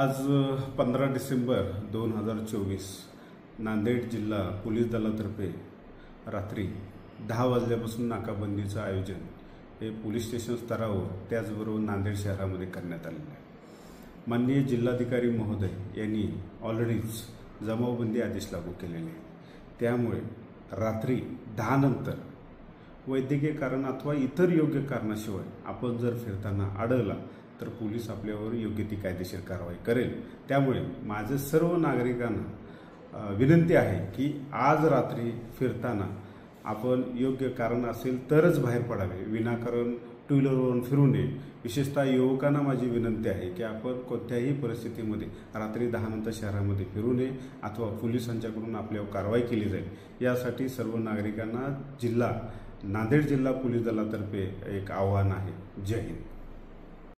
आज 15 डिसेंबर 2024 नांदेड जिल्हा पोलीस दलातर्फे रात्री 10 वाजल्यापासून नाकाबंदीचं आयोजन हे पोलीस स्टेशन स्तरावर त्याचबरोबर नांदेड शहरामध्ये करण्यात आलेलं आहे। माननीय जिल्हाधिकारी महोदय यांनी ऑलरेडीच जमावबंदी आदेश लागू केलेले आहे। त्यामुळे रात्री 10 नंतर वैद्यकीय कारण अथवा इतर योग्य कारणाशिवाय आपण जर फिरताना आढळला तर पोलीस आपल्यावर योग्य ती कायदेशीर कारवाई करेल। त्यामुळे माझे सर्व नागरिकांना विनंती आहे की आज रात्री फिरताना आपण योग्य कारण असेल तरच बाहेर पडावे, विनाकारण टू व्हीलरवरून फिरू नये। विशेषतः युवकांना माझी विनंती आहे की आपण कोणत्याही परिस्थितीमध्ये रात्री 10 नंतर शहरामध्ये फिरू नये अथवा पोलिसांच्याकडून आपल्यावर कारवाई केली जाईल। यासाठी सर्व नागरिकांना नांदेड जिल्हा पोलीस दलातर्फे एक आव्हान आहे। जय हिंद।